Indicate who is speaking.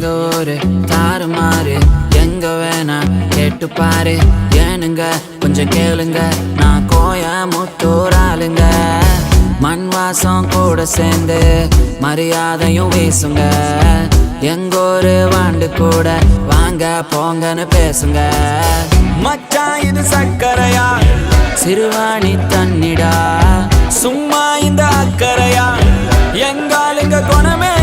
Speaker 1: எங்க ஊரு தாறுமாறு எங்க வேணா கேட்டு பாரு ஏனுங்க கொஞ்சம் கேளுங்க நான் கோயமுத்தூர் ஆளுங்க மண் வாசம் கூட சேர்ந்து மரியாதையும் வீசுங்க எங்கூரு வாண்டு கூட வாங்க போங்கன்னு பேசுங்க
Speaker 2: மச்சான் இது சக்கரையா
Speaker 1: சிறுவாணி தண்ணிடா
Speaker 2: சும்மா இந்த அக்கறையா எங்காலுங்க குணமே